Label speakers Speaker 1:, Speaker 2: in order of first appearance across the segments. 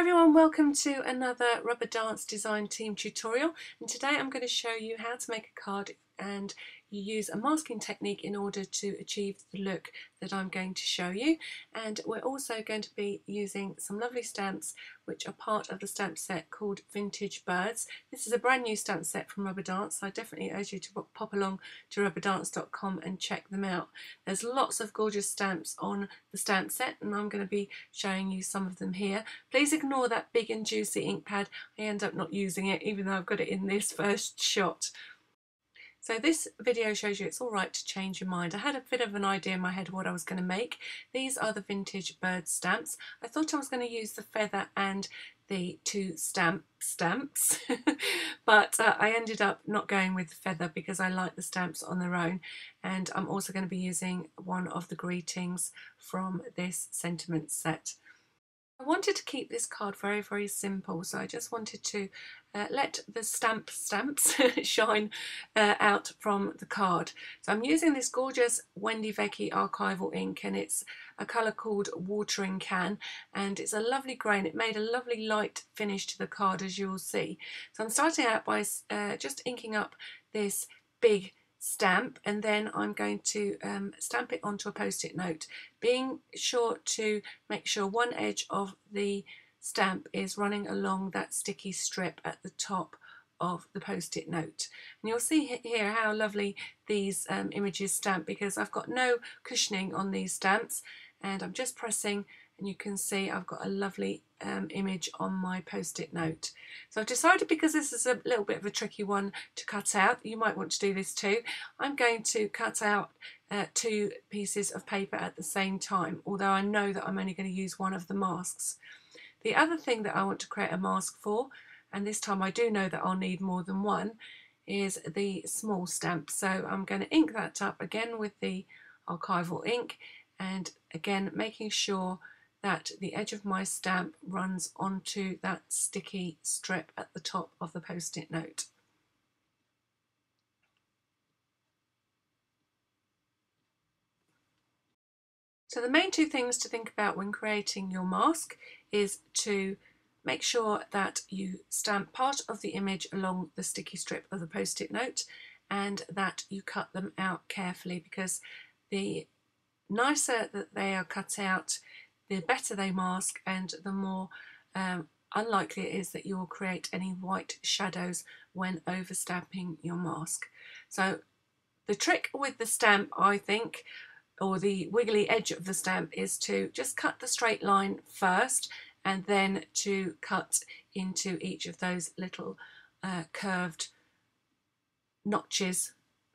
Speaker 1: everyone, welcome to another Rubber Dance Design Team tutorial, and today I'm going to show you how to make a card and you use a masking technique in order to achieve the look that I'm going to show you. And we're also going to be using some lovely stamps which are part of the stamp set called Vintage Birds. This is a brand new stamp set from Rubber Dance, so I definitely urge you to pop along to rubberdance.com and check them out. There's lots of gorgeous stamps on the stamp set and I'm going to be showing you some of them here. Please ignore that big and juicy ink pad. I end up not using it even though I've got it in this first shot. So this video shows you it's alright to change your mind. I had a bit of an idea in my head what I was going to make. These are the Vintage Bird stamps. I thought I was going to use the feather and the two stamps but I ended up not going with the feather because I like the stamps on their own, and I'm also going to be using one of the greetings from this sentiment set. I wanted to keep this card very simple, so I just wanted to let the stamps shine out from the card. So I'm using this gorgeous Wendy Vecchi archival ink, and it's a colour called Watering Can, and it's a lovely grey and it made a lovely light finish to the card, as you'll see. So I'm starting out by just inking up this big stamp, and then I'm going to stamp it onto a post-it note, being sure to make sure one edge of the stamp is running along that sticky strip at the top of the post-it note. And you'll see here how lovely these images stamp, because I've got no cushioning on these stamps and I'm just pressing, and you can see I've got a lovely image on my post-it note. So I've decided, because this is a little bit of a tricky one to cut out, you might want to do this too, I'm going to cut out two pieces of paper at the same time, although I know that I'm only going to use one of the masks. The other thing that I want to create a mask for, and this time I do know that I'll need more than one, is the small stamp. So I'm going to ink that up again with the archival ink, and again making sure that the edge of my stamp runs onto that sticky strip at the top of the post-it note. So the main two things to think about when creating your mask is to make sure that you stamp part of the image along the sticky strip of the post-it note, and that you cut them out carefully, because the nicer that they are cut out, the better they mask, and the more unlikely it is that you will create any white shadows when over stamping your mask. So the trick with the stamp, I think, or the wiggly edge of the stamp, is to just cut the straight line first and then to cut into each of those little curved notches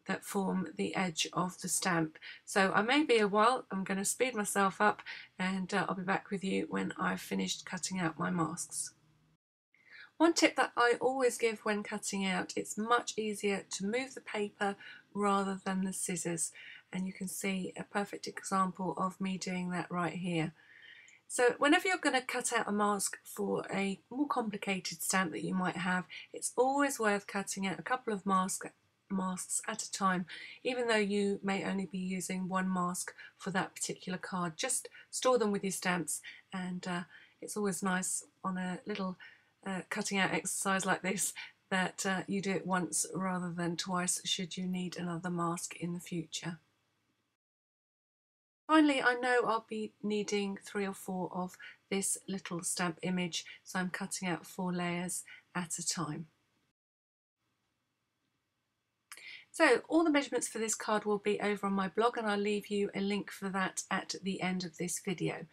Speaker 1: that form the edge of the stamp. So I may be a while. I'm going to speed myself up, and I'll be back with you when I've finished cutting out my masks. One tip that I always give when cutting out: it's much easier to move the paper rather than the scissors, and you can see a perfect example of me doing that right here. So whenever you're going to cut out a mask for a more complicated stamp that you might have, it's always worth cutting out a couple of masks at a time, even though you may only be using one mask for that particular card. Just store them with your stamps, and it's always nice on a little cutting out exercise like this that you do it once rather than twice, should you need another mask in the future. Finally, I know I'll be needing 3 or 4 of this little stamp image, so I'm cutting out 4 layers at a time. So all the measurements for this card will be over on my blog, and I'll leave you a link for that at the end of this video.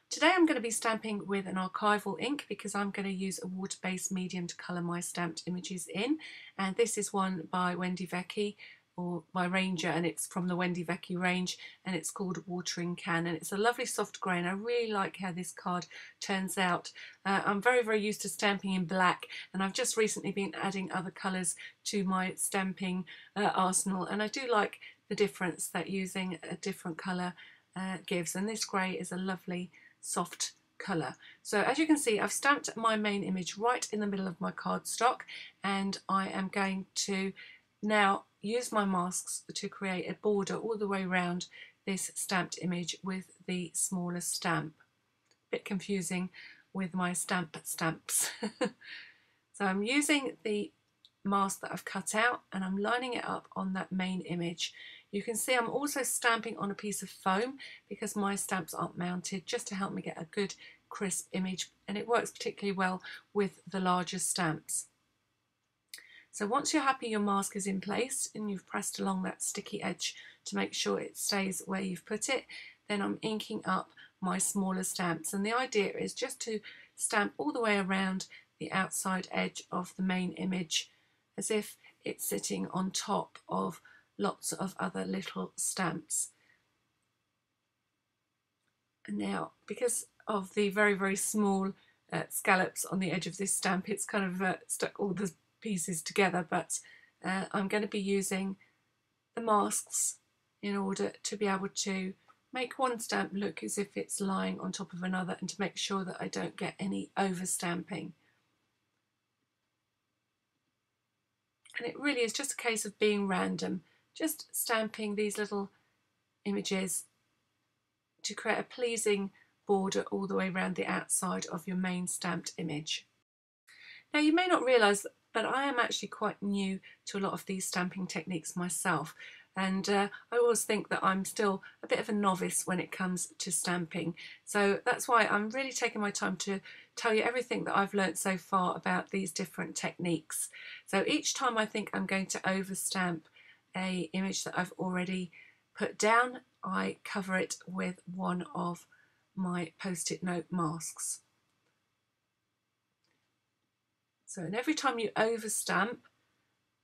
Speaker 1: Today I'm going to be stamping with an archival ink, because I'm going to use a water-based medium to colour my stamped images in, and this is one by Wendy Vecchi, or by Ranger, and it's from the Wendy Vecchi range, and it's called Watering Can, and it's a lovely soft grey, and I really like how this card turns out. I'm very used to stamping in black, and I've just recently been adding other colours to my stamping arsenal, and I do like the difference that using a different colour gives, and this grey is a lovely soft colour. So as you can see, I've stamped my main image right in the middle of my cardstock, and I am going to now use my masks to create a border all the way around this stamped image with the smaller stamp. Bit confusing with my stamps. So I'm using the mask that I've cut out and I'm lining it up on that main image. You can see I'm also stamping on a piece of foam because my stamps aren't mounted, just to help me get a good crisp image, and it works particularly well with the larger stamps. So once you're happy your mask is in place and you've pressed along that sticky edge to make sure it stays where you've put it, then I'm inking up my smaller stamps, and the idea is just to stamp all the way around the outside edge of the main image as if it's sitting on top of lots of other little stamps. And now, because of the very, very small scallops on the edge of this stamp, it's kind of stuck all the pieces together, but I'm going to be using the masks in order to be able to make one stamp look as if it's lying on top of another, and to make sure that I don't get any overstamping. And it really is just a case of being random, just stamping these little images to create a pleasing border all the way around the outside of your main stamped image. Now, you may not realise, but I am actually quite new to a lot of these stamping techniques myself, and I always think that I'm still a bit of a novice when it comes to stamping. So that's why I'm really taking my time to tell you everything that I've learnt so far about these different techniques. So each time I think I'm going to overstamp an image that I've already put down, I cover it with one of my post-it note masks. So, and every time you overstamp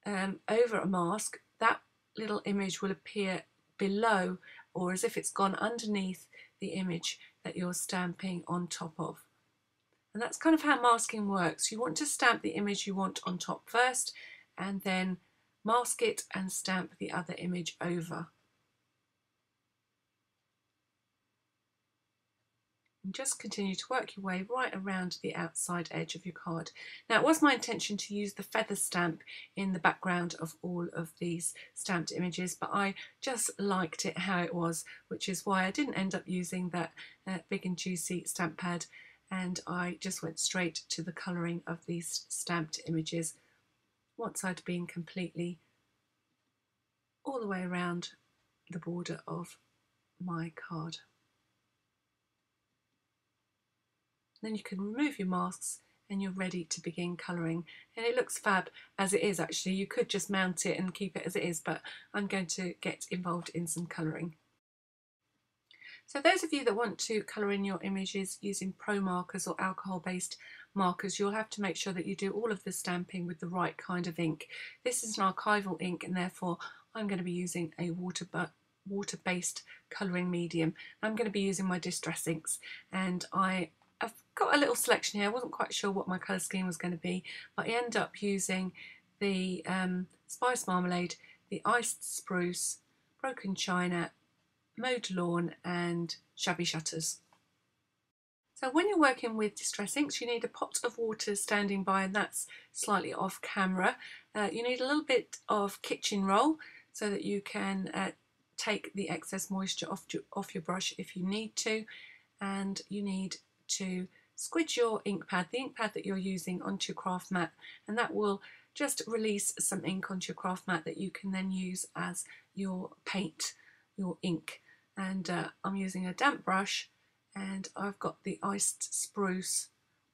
Speaker 1: over a mask, that little image will appear below, or as if it's gone underneath the image that you're stamping on top of. And that's kind of how masking works. You want to stamp the image you want on top first, and then mask it and stamp the other image over. And just continue to work your way right around the outside edge of your card. Now, it was my intention to use the feather stamp in the background of all of these stamped images, but I just liked it how it was, which is why I didn't end up using that big and juicy stamp pad, and I just went straight to the colouring of these stamped images once I'd been completely all the way around the border of my card. Then you can remove your masks and you're ready to begin colouring, and it looks fab as it is. Actually, you could just mount it and keep it as it is, but I'm going to get involved in some colouring. So those of you that want to colour in your images using pro markers or alcohol based markers, you'll have to make sure that you do all of the stamping with the right kind of ink. This is an archival ink, and therefore I'm going to be using a water-based colouring medium. I'm going to be using my Distress inks, and I've got a little selection here. I wasn't quite sure what my colour scheme was going to be, but I ended up using the Spice Marmalade, the Iced Spruce, Broken China, Mowed Lawn and Shabby Shutters. So when you're working with Distress inks, you need a pot of water standing by, and that's slightly off camera. You need a little bit of kitchen roll so that you can take the excess moisture off your brush if you need to, and you need to squidge your ink pad, the ink pad that you're using, onto your craft mat, and that will just release some ink onto your craft mat that you can then use as your paint, your ink. And I'm using a damp brush, and I've got the Iced Spruce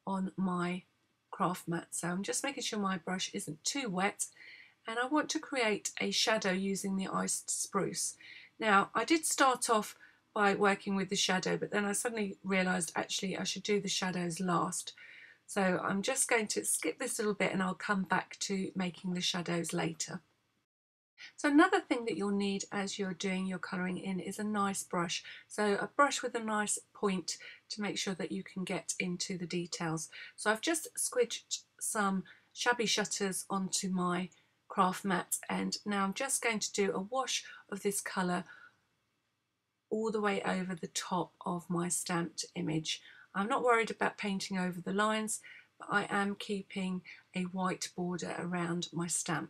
Speaker 1: on my craft mat, so I'm just making sure my brush isn't too wet, and I want to create a shadow using the Iced Spruce. Now, I did start off by working with the shadow, but then I suddenly realised actually I should do the shadows last. So I'm just going to skip this little bit and I'll come back to making the shadows later. So another thing that you'll need as you're doing your colouring in is a nice brush. So a brush with a nice point to make sure that you can get into the details. So I've just squidged some Shabby Shutters onto my craft mat, and now I'm just going to do a wash of this colour all the way over the top of my stamped image. I'm not worried about painting over the lines, but I am keeping a white border around my stamp.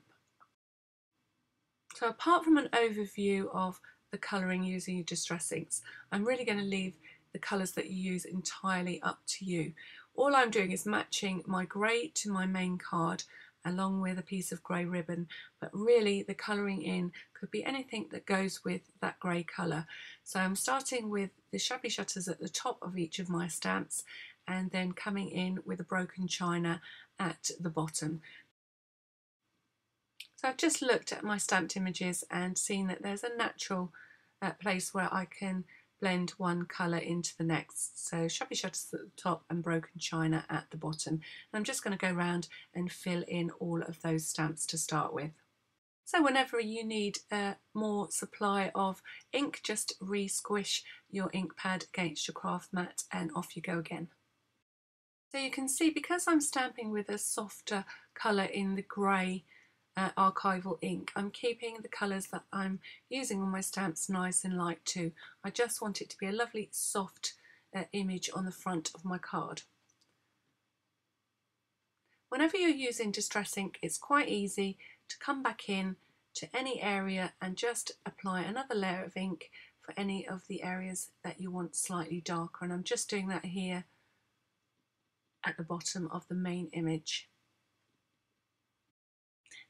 Speaker 1: So apart from an overview of the colouring using your Distress inks, I'm really going to leave the colours that you use entirely up to you. all I'm doing is matching my grey to my main card along with a piece of grey ribbon, but really the colouring in could be anything that goes with that grey colour. So I'm starting with the shabby shutters at the top of each of my stamps and then coming in with a broken china at the bottom. So I've just looked at my stamped images and seen that there's a natural place where I can blend one colour into the next. So shabby shutters at the top and broken china at the bottom. And I'm just going to go around and fill in all of those stamps to start with. So whenever you need more supply of ink, just re-squish your ink pad against your craft mat and off you go again. So you can see, because I'm stamping with a softer colour in the grey archival ink, I'm keeping the colours that I'm using on my stamps nice and light too. I just want it to be a lovely soft image on the front of my card. Whenever you're using distress ink, it's quite easy to come back in to any area and just apply another layer of ink for any of the areas that you want slightly darker, and I'm just doing that here at the bottom of the main image.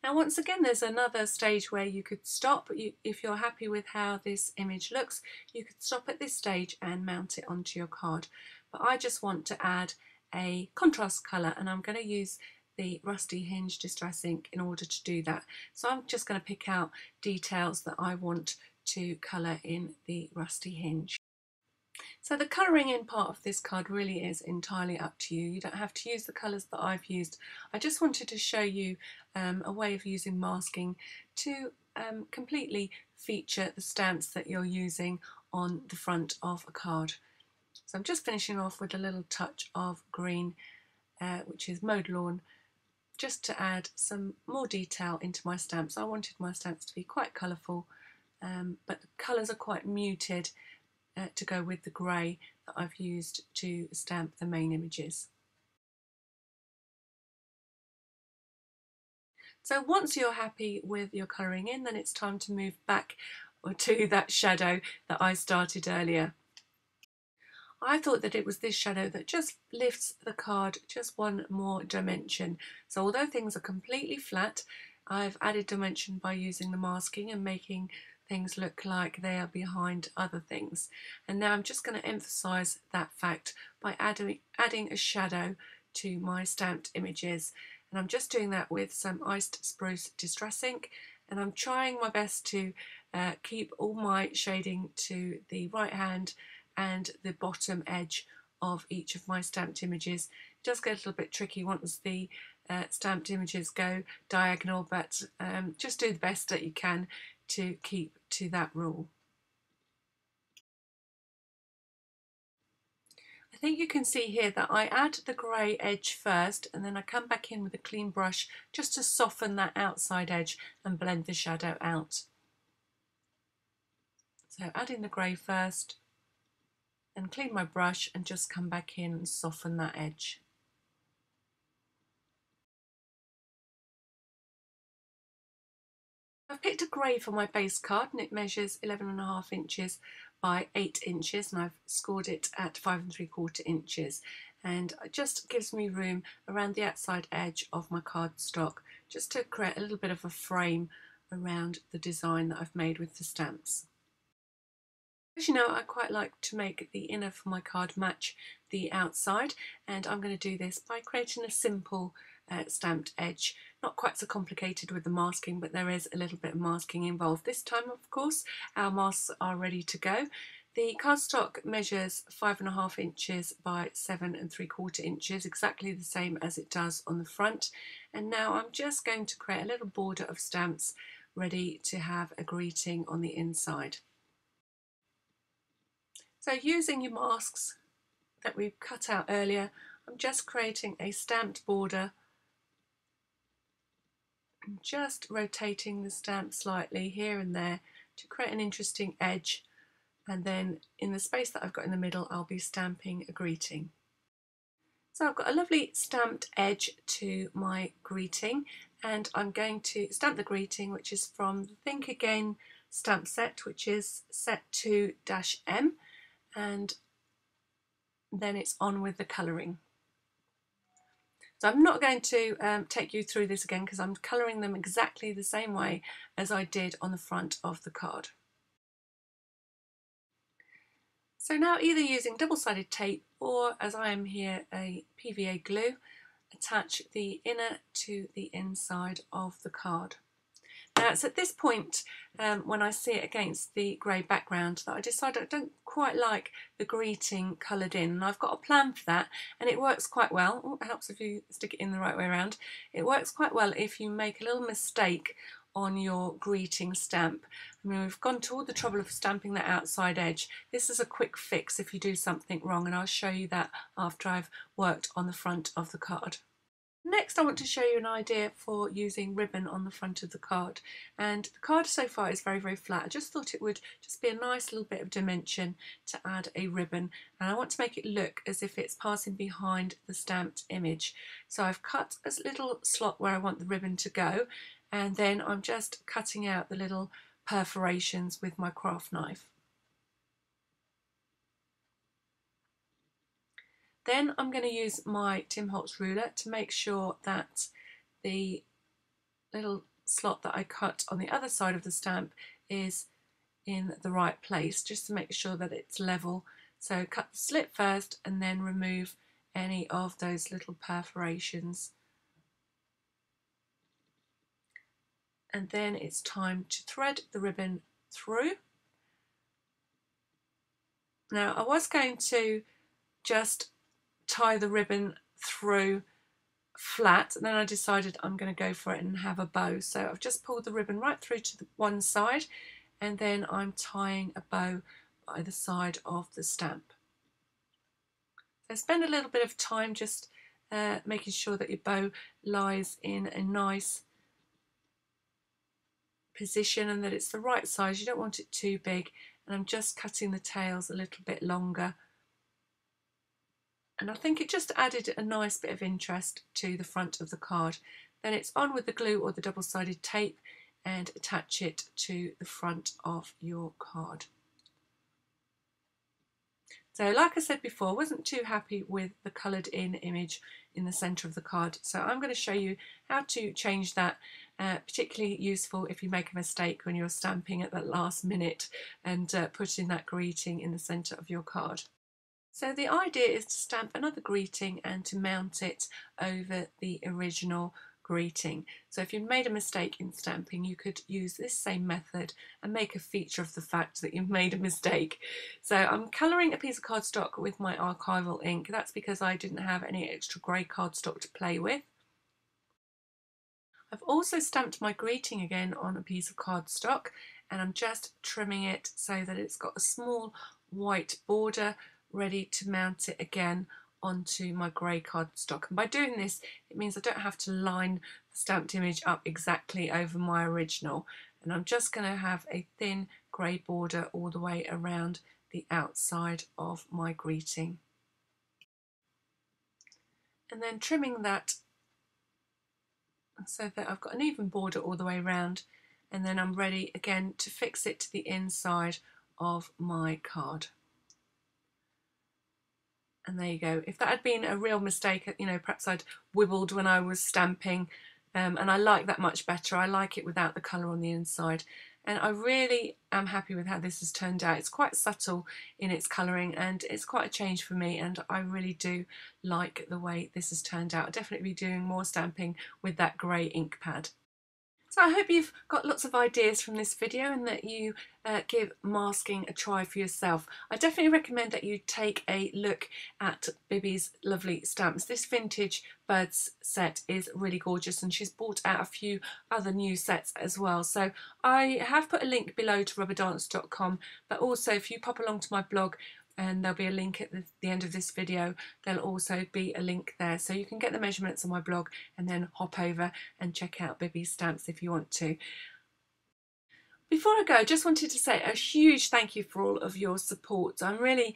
Speaker 1: Now once again, there's another stage where you could stop. If you're happy with how this image looks, you could stop at this stage and mount it onto your card. But I just want to add a contrast colour, and I'm going to use the Rusty Hinge Distress ink in order to do that. So I'm just going to pick out details that I want to colour in the Rusty Hinge. So the colouring in part of this card really is entirely up to you. You don't have to use the colours that I've used. I just wanted to show you a way of using masking to completely feature the stamps that you're using on the front of a card. So I'm just finishing off with a little touch of green, which is Mowed Lawn, just to add some more detail into my stamps. I wanted my stamps to be quite colourful, but the colours are quite muted to go with the grey that I've used to stamp the main images. So once you're happy with your colouring in, then it's time to move back to that shadow that I started earlier. I thought that it was this shadow that just lifts the card just one more dimension. So although things are completely flat, I've added dimension by using the masking and making things look like they are behind other things. And now I'm just going to emphasize that fact by adding a shadow to my stamped images. And I'm just doing that with some Iced Spruce Distress ink, and I'm trying my best to keep all my shading to the right hand and the bottom edge of each of my stamped images. It does get a little bit tricky once the stamped images go diagonal, but just do the best that you can to keep to that rule. I think you can see here that I add the grey edge first, and then I come back in with a clean brush just to soften that outside edge and blend the shadow out. So adding the grey first, and clean my brush and just come back in and soften that edge. I've picked a grey for my base card, and it measures 11.5 inches by 8 inches, and I've scored it at 5 3/4 inches, and it just gives me room around the outside edge of my cardstock just to create a little bit of a frame around the design that I've made with the stamps. As you know, I quite like to make the inner for my card match the outside, and I'm going to do this by creating a simple stamped edge. Not quite so complicated with the masking, but there is a little bit of masking involved. This time, of course, our masks are ready to go. The cardstock measures 5.5 inches by 7 3/4 inches, exactly the same as it does on the front. And now I'm just going to create a little border of stamps ready to have a greeting on the inside. So using your masks that we've cut out earlier, I'm just creating a stamped border and just rotating the stamp slightly here and there to create an interesting edge, and then in the space that I've got in the middle I'll be stamping a greeting. So I've got a lovely stamped edge to my greeting, and I'm going to stamp the greeting, which is from the Think Again stamp set, which is set 2-M, and then it's on with the colouring. So I'm not going to take you through this again because I'm colouring them exactly the same way as I did on the front of the card. So now, either using double-sided tape or, as I am here, a PVA glue, attach the inner to the inside of the card. Now it's at this point when I see it against the grey background that I decide I don't quite like the greeting coloured in, and I've got a plan for that, and it works quite well. Oh, it helps if you stick it in the right way around. It works quite well if you make a little mistake on your greeting stamp. I mean, we've gone to all the trouble of stamping that outside edge. This is a quick fix if you do something wrong, and I'll show you that after I've worked on the front of the card. Next, I want to show you an idea for using ribbon on the front of the card, and the card so far is very flat. I just thought it would just be a nice little bit of dimension to add a ribbon, and I want to make it look as if it's passing behind the stamped image. So I've cut a little slot where I want the ribbon to go, and then I'm just cutting out the little perforations with my craft knife. Then I'm going to use my Tim Holtz ruler to make sure that the little slot that I cut on the other side of the stamp is in the right place, just to make sure that it's level. So cut the slit first and then remove any of those little perforations. And then it's time to thread the ribbon through. Now I was going to just tie the ribbon through flat, and then I decided I'm going to go for it and have a bow. So I've just pulled the ribbon right through to the one side, and then I'm tying a bow by the side of the stamp. So spend a little bit of time just making sure that your bow lies in a nice position and that it's the right size. You don't want it too big, and I'm just cutting the tails a little bit longer. And I think it just added a nice bit of interest to the front of the card. Then it's on with the glue or the double-sided tape and attach it to the front of your card. So like I said before, I wasn't too happy with the coloured in image in the centre of the card, so I'm going to show you how to change that. Particularly useful if you make a mistake when you're stamping at that last minute and putting that greeting in the centre of your card. So the idea is to stamp another greeting and to mount it over the original greeting. So if you made a mistake in stamping, you could use this same method and make a feature of the fact that you've made a mistake. So I'm colouring a piece of cardstock with my archival ink. That's because I didn't have any extra grey cardstock to play with. I've also stamped my greeting again on a piece of cardstock, and I'm just trimming it so that it's got a small white border ready to mount it again onto my grey cardstock. And by doing this, it means I don't have to line the stamped image up exactly over my original, and I'm just going to have a thin grey border all the way around the outside of my greeting. And then trimming that so that I've got an even border all the way around, and then I'm ready again to fix it to the inside of my card. And there you go. If that had been a real mistake, you know, perhaps I'd wibbled when I was stamping, and I like that much better. I like it without the colour on the inside. And I really am happy with how this has turned out. It's quite subtle in its colouring, and it's quite a change for me, and I really do like the way this has turned out. I'll definitely be doing more stamping with that grey ink pad. So I hope you've got lots of ideas from this video and that you give masking a try for yourself. I definitely recommend that you take a look at Bibby's lovely stamps. This vintage birds set is really gorgeous, and she's brought out a few other new sets as well. So I have put a link below to rubberdance.com, but also if you pop along to my blog, and there'll be a link at the end of this video, there'll also be a link there, so you can get the measurements on my blog and then hop over and check out Bibby's stamps if you want to. Before I go, I just wanted to say a huge thank you for all of your support. I'm really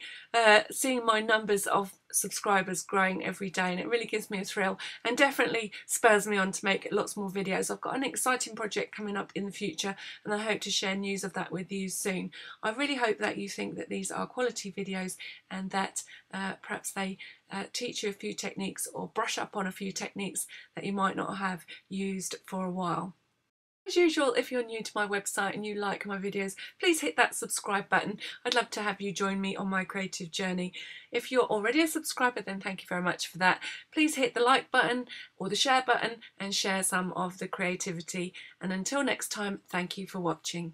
Speaker 1: seeing my numbers of subscribers growing every day, and it really gives me a thrill and definitely spurs me on to make lots more videos. I've got an exciting project coming up in the future, and I hope to share news of that with you soon. I really hope that you think that these are quality videos and that perhaps they teach you a few techniques or brush up on a few techniques that you might not have used for a while. As usual, if you're new to my website and you like my videos, please hit that subscribe button. I'd love to have you join me on my creative journey. If you're already a subscriber, then thank you very much for that. Please hit the like button or the share button and share some of the creativity. And until next time, thank you for watching.